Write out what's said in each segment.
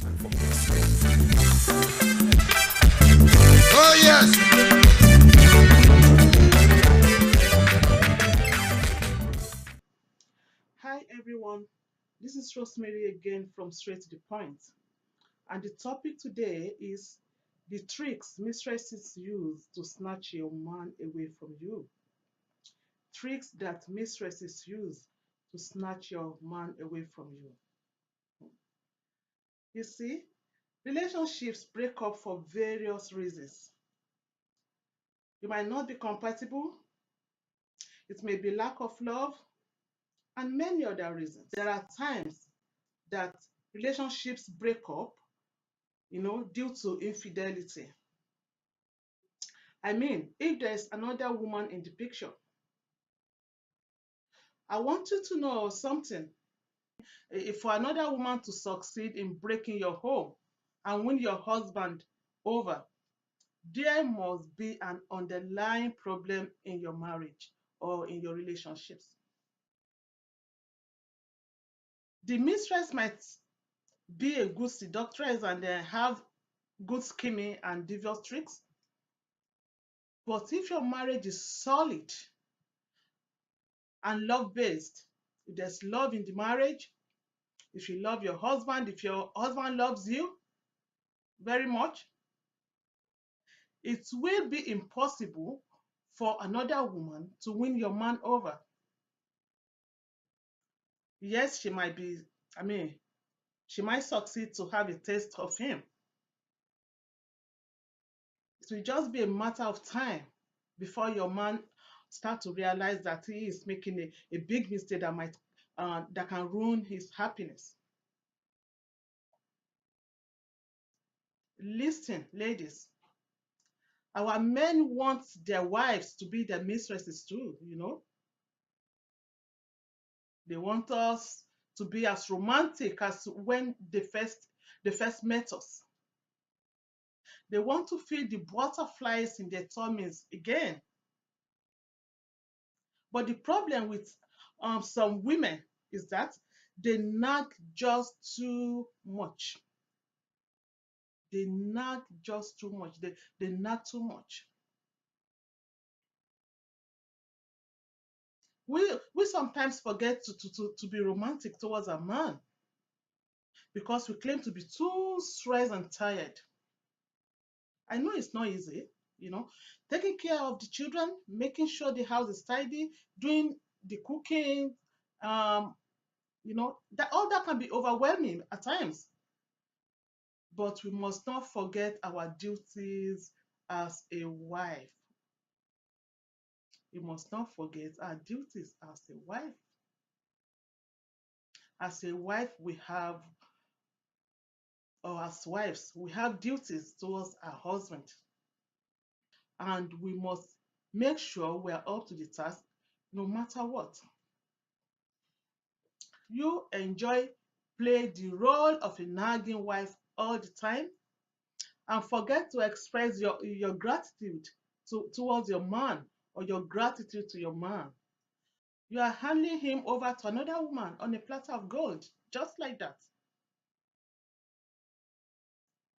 Oh, yes. Hi everyone, this is Rosemary again from Straight to the Point. And the topic today is the tricks mistresses use to snatch your man away from you. Tricks that mistresses use to snatch your man away from you. You see, relationships break up for various reasons. You might not be compatible, it may be lack of love, and many other reasons. There are times that relationships break up, due to infidelity. I mean, if there's another woman in the picture, I want you to know something. If for another woman to succeed in breaking your home and win your husband over, there must be an underlying problem in your marriage or in your relationships. The mistress might be a good seductress and have good scheming and devious tricks, but if your marriage is solid and love based, if there's love in the marriage, if you love your husband, if your husband loves you very much, it will be impossible for another woman to win your man over. Yes, I mean, she might succeed to have a taste of him. It will just be a matter of time before your man start to realize that he is making a big mistake that can ruin his happiness. Listen, ladies, our men want their wives to be their mistresses too. They want us to be as romantic as when they first met us. They want to feel the butterflies in their tummies again. But the problem with some women is that they nag just too much. They nag just too much. They nag too much. We sometimes forget to be romantic towards a man because we claim to be too stressed and tired. I know it's not easy, you know, taking care of the children, making sure the house is tidy, doing the cooking, um, that all that can be overwhelming at times. But we must not forget our duties as a wife. We must not forget our duties as a wife. As a wife, or as wives, we have duties towards our husband, and we must make sure we are up to the task no matter what. You enjoy play the role of a nagging wife all the time and forget to express your gratitude towards your man or your gratitude to your man. You are handing him over to another woman on a platter of gold, just like that.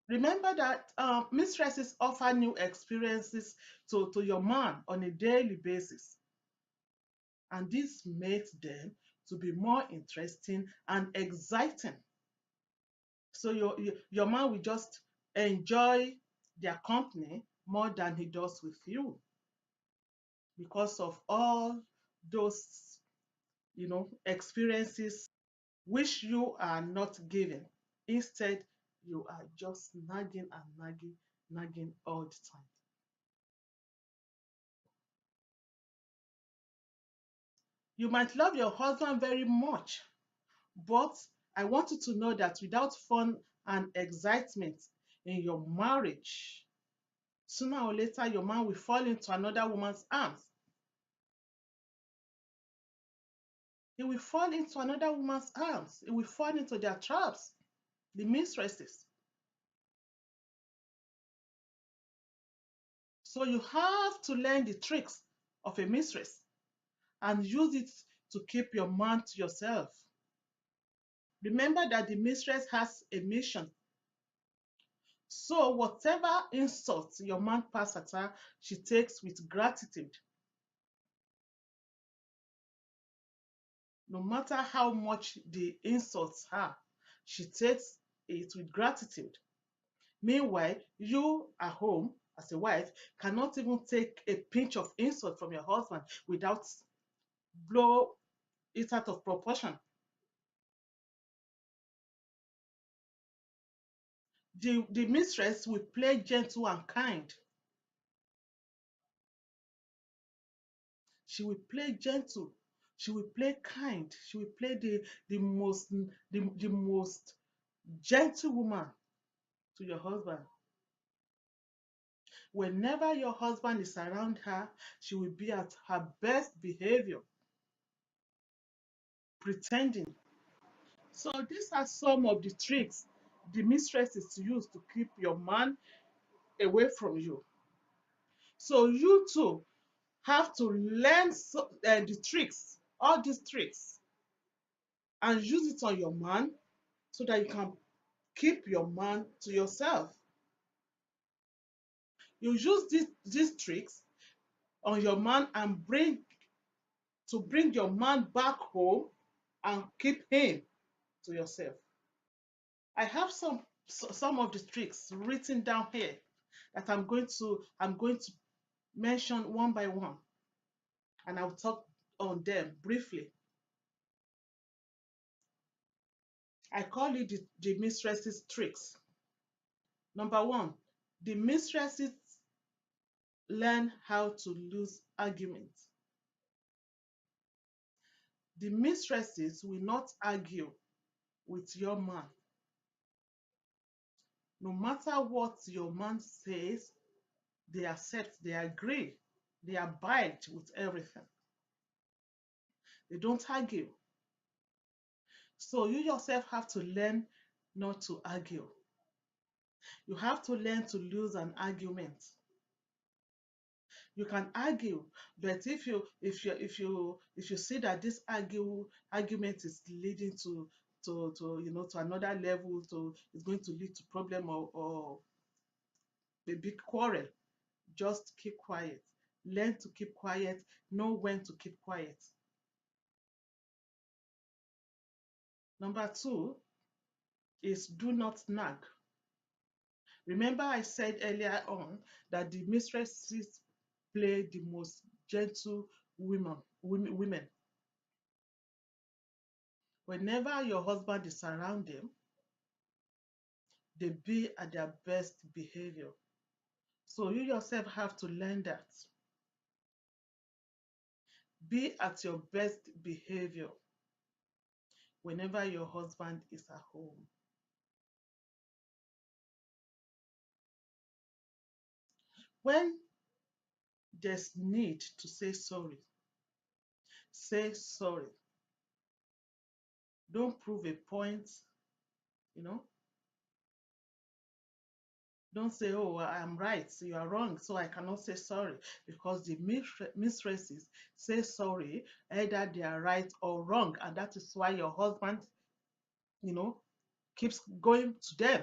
Remember that mistresses offer new experiences to your man on a daily basis, and this makes them to be more interesting and exciting. So your man will just enjoy their company more than he does with you because of all those experiences which you are not giving. Instead, you are just nagging and nagging all the time. You might love your husband very much, but I want you to know that without fun and excitement in your marriage, sooner or later your man will fall into another woman's arms. He will fall into another woman's arms. He will fall into their traps, the mistresses. So you have to learn the tricks of a mistress and use it to keep your man to yourself. Remember that the mistress has a mission. So whatever insult your man pass at her, she takes with gratitude. No matter how much the insults her, she takes it with gratitude. Meanwhile, you at home as a wife cannot even take a pinch of insult from your husband without blow it out of proportion. The mistress will play gentle and kind. She will play gentle. She will play kind. She will play the most gentle woman to your husband. Whenever your husband is around her, she will be at her best behavior, pretending. So these are some of the tricks the mistresses use to keep your man away from you. So you too have to learn the tricks, all these tricks, and use it on your man so that you can keep your man to yourself. You use these tricks on your man and bring your man back home and keep him to yourself. I have some of the tricks written down here that I'm going to mention one by one, and I'll talk on them briefly. I call it the mistresses tricks. Number one, the mistresses learn how to lose arguments. The mistresses will not argue with your man. No matter what your man says, they accept, they agree, they abide with everything. They don't argue. So you yourself have to learn not to argue. You have to learn to lose an argument. You can argue, but if you see that this argument is leading to another level, to it's going to lead to problem or a big quarrel, just keep quiet. Learn to keep quiet. Know when to keep quiet. Number two is do not nag. Remember, I said earlier on that the mistresses play the most gentle women. Whenever your husband is around them, they be at their best behavior. So you yourself have to learn that. Be at your best behavior whenever your husband is at home. When there's need to say sorry. Don't prove a point, you know. Don't say, oh, I'm right, so you are wrong, so I cannot say sorry. Because the mistresses say sorry, either they are right or wrong. And that is why your husband, you know, keeps going to them.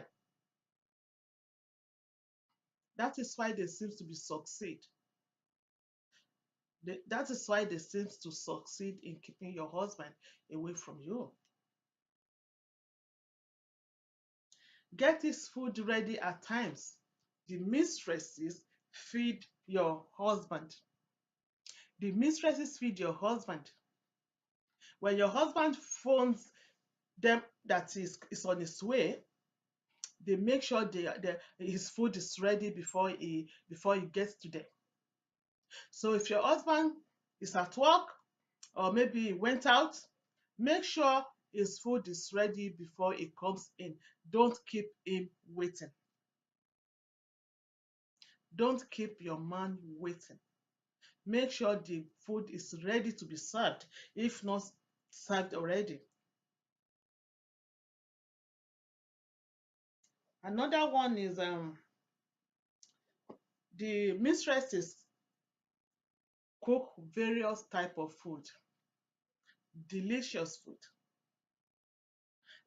That is why they seem to be succeed. That is why they seem to succeed in keeping your husband away from you. Get his food ready at times. The mistresses feed your husband. The mistresses feed your husband. When your husband phones them that is on his way, they make sure his food is ready before he gets to them. So if your husband is at work or maybe he went out, make sure his food is ready before he comes in. Don't keep him waiting. Don't keep your man waiting. Make sure the food is ready to be served, if not served already. Another one is the mistresses cook various type of food, delicious food.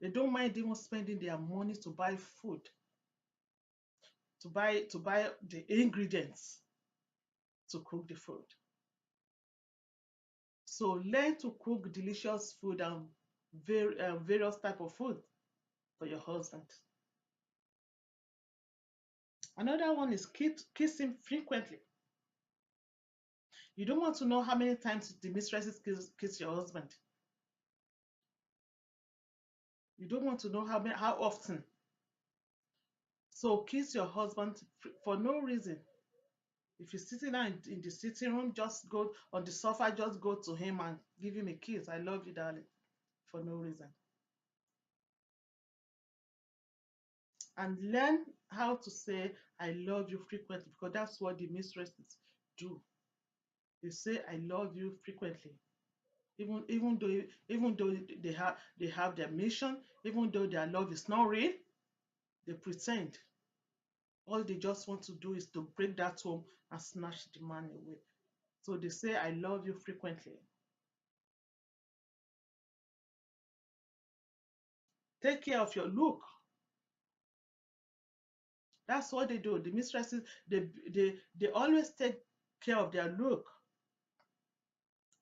They don't mind even spending their money to buy food. to buy the ingredients to cook the food. So learn to cook delicious food and various type of food for your husband. Another one is kiss him frequently. You don't want to know how many times the mistresses kiss your husband. You don't want to know how often. So kiss your husband for no reason. If you're sitting down in the sitting room, just go on the sofa, just go to him and give him a kiss. I love you, darling, for no reason. And learn how to say I love you frequently, because that's what the mistresses do. They say I love you frequently. Even though they have their mission, even though their love is not real, they pretend. All they just want to do is to break that home and snatch the man away. So they say I love you frequently. Take care of your look. That's what they do. The mistresses, they always take care of their look.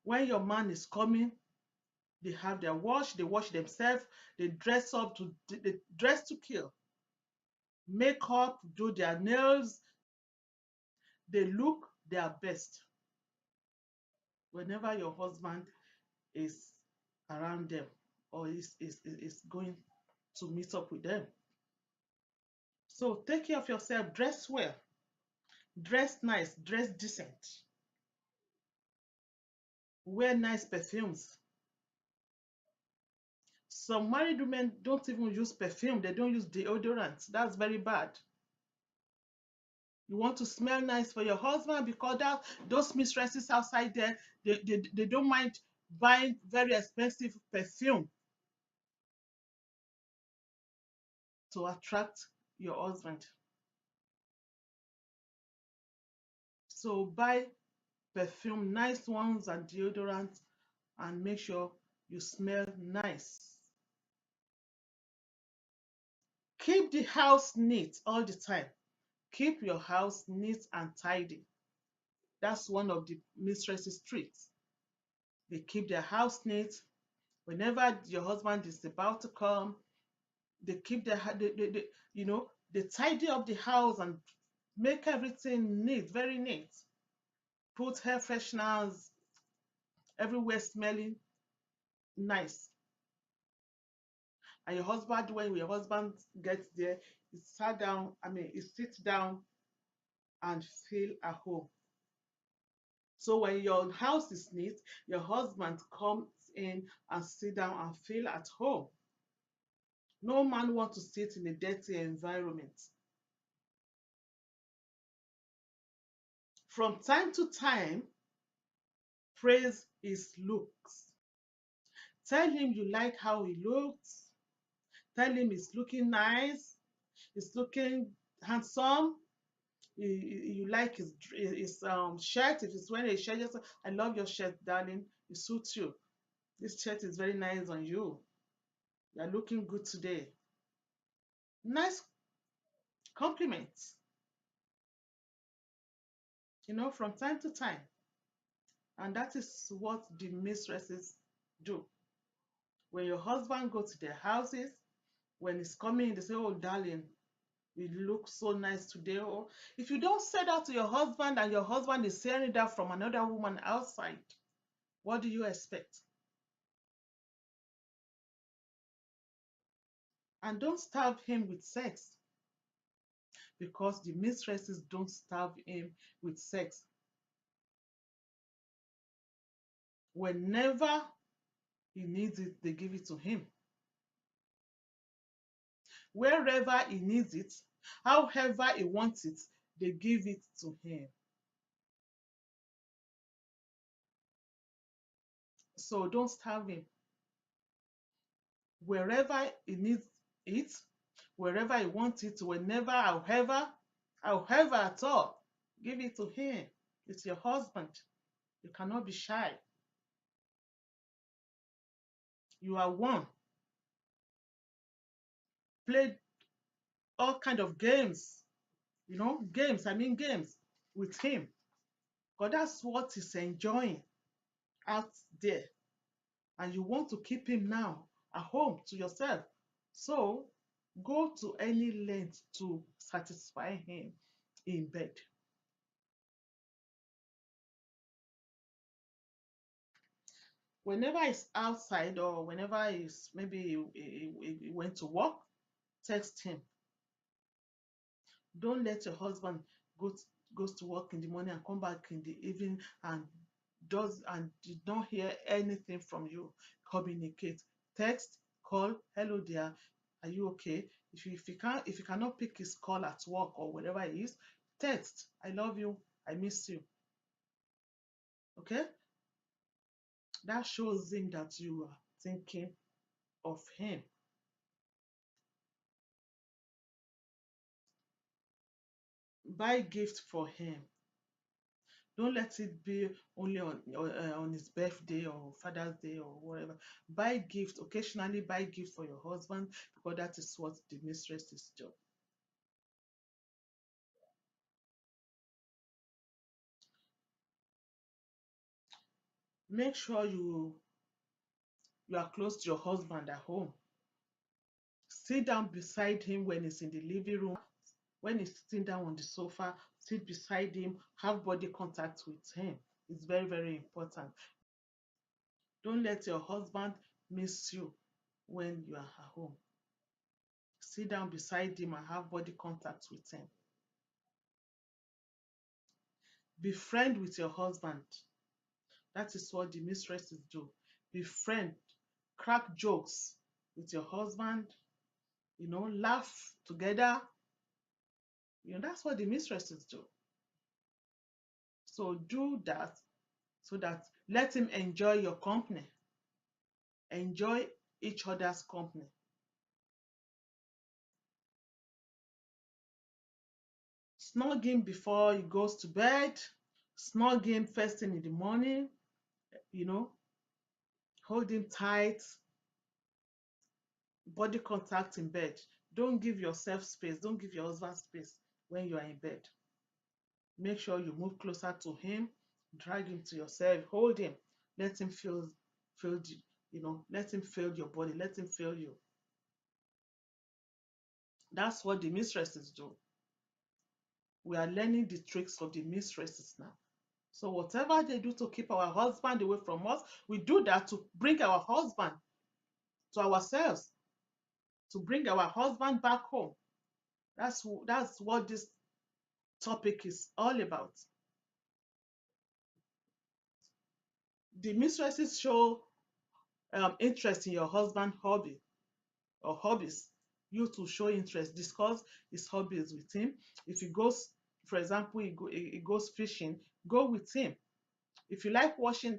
When your man is coming, they have their wash, they wash themselves, they dress to kill. Makeup, do their nails, they look their best whenever your husband is around them or is going to meet up with them. So take care of yourself, dress well, dress nice, dress decent, wear nice perfumes. Some married women don't even use perfume, they don't use deodorant. That's very bad. You want to smell nice for your husband, because those mistresses outside there, they don't mind buying very expensive perfume to attract your husband. So buy perfume, nice ones, and deodorant, and make sure you smell nice. Keep the house neat all the time. Keep your house neat and tidy. That's one of the mistresses' traits. They keep their house neat. Whenever your husband is about to come, they keep they tidy up the house and make everything neat, very neat. Put hair fresheners everywhere, smelling nice. And when your husband gets there, he sits down and feel at home. So when your house is neat, your husband comes in and sit down and feel at home. No man wants to sit in a dirty environment. From time to time, praise his looks. Tell him you like how he looks. Tell him he's looking nice. He's looking handsome. You like his shirt. If he's wearing a shirt, just say, I love your shirt, darling. It suits you. This shirt is very nice on you. You're looking good today. Nice compliments, from time to time. And that is what the mistresses do. When your husband goes to their houses, when he's coming, they say, oh, darling, you look so nice today. Or if you don't say that to your husband and your husband is hearing that from another woman outside, what do you expect? And don't starve him with sex, because the mistresses don't starve him with sex. Whenever he needs it, they give it to him. Wherever he needs it, however he wants it, they give it to him. So don't starve him. Wherever he needs it, wherever he wants it, whenever, however at all, give it to him. It's your husband. You cannot be shy. You are one. Play all kind of games Games. I mean, games with him. Because that's what he's enjoying out there. And you want to keep him now at home to yourself. So go to any length to satisfy him in bed. Whenever he's outside or whenever he's maybe he went to work, text him. Don't let your husband go to, goes to work in the morning and come back in the evening and did not hear anything from you. Communicate. Text, call, hello dear, are you okay? If you cannot pick his call at work or wherever it is, text, I love you, I miss you. Okay? That shows him that you are thinking of him. Buy gift for him. Don't let it be only on his birthday or Father's Day or whatever. Buy gift. Occasionally buy gift for your husband because that is what the mistress's job. Make sure you are close to your husband at home. Sit down beside him when he's in the living room. When he's sitting down on the sofa, sit beside him. Have body contact with him. It's very, very important. Don't let your husband miss you when you are at home. Sit down beside him and have body contact with him. Be friend with your husband. That is what the mistresses do. Be friend. Crack jokes with your husband. Laugh together. That's what the mistresses do. So do that so that let him enjoy your company. Enjoy each other's company. Snug him before he goes to bed. Snug him first thing in the morning. You know, hold him tight. Body contact in bed. Don't give yourself space. Don't give your husband space when you are in bed. Make sure you move closer to him, drag him to yourself, hold him, let him let him feel your body, let him feel you. That's what the mistresses do. We are learning the tricks of the mistresses now. So whatever they do to keep our husband away from us, we do that to bring our husband to ourselves, to bring our husband back home. That's what this topic is all about. The mistresses show interest in your husband's hobby or hobbies. You to show interest, discuss his hobbies with him. If he goes, for example, he goes fishing, go with him. If you like watching,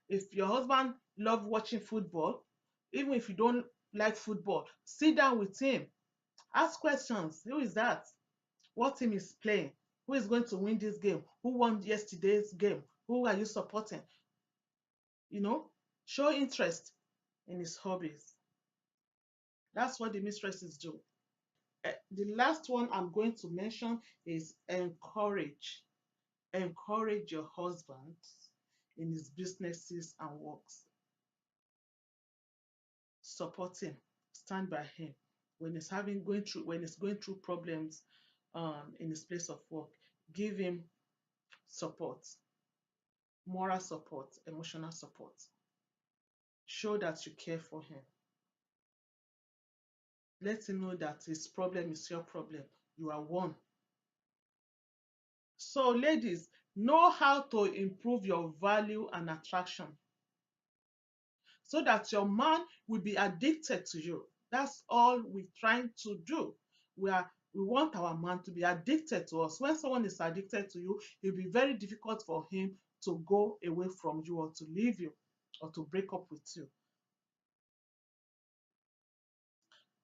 if your husband love watching football, even if you don't like football, sit down with him, ask questions. Who is that? What team is playing? Who is going to win this game? Who won yesterday's game? Who are you supporting? You know, show interest in his hobbies. That's what the mistresses do. The last one I'm going to mention is encourage. Encourage your husband in his businesses and works. Support him. Stand by him when he's going through problems in his place of work. Give him support, moral support, emotional support. Show that you care for him. Let him know that his problem is your problem. You are one. So, ladies, know how to improve your value and attraction so that your man will be addicted to you. That's all we're trying to do. We want our man to be addicted to us. When someone is addicted to you, it'll be very difficult for him to go away from you or to leave you or to break up with you.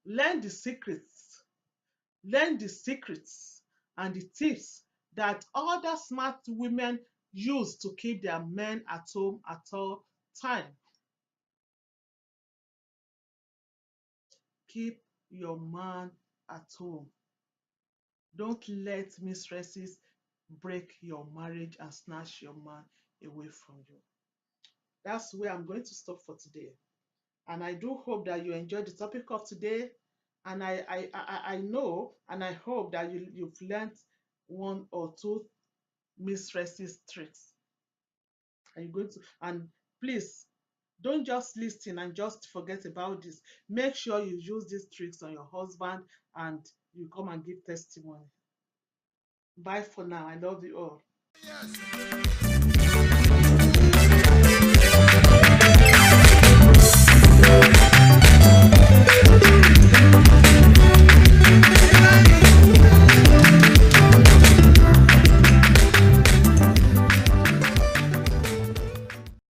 Learn the secrets. Learn the secrets and the tips that other smart women use to keep their men at home at all time. Keep your man at home. Don't let mistresses break your marriage and snatch your man away from you. That's where I'm going to stop for today. And I do hope that you enjoyed the topic of today. And I know and I hope that you've learned one or two mistresses tricks. Are you going to? And please don't just listen and just forget about this. Make sure you use these tricks on your husband and you come and give testimony. Bye for now. I love you all. Yes.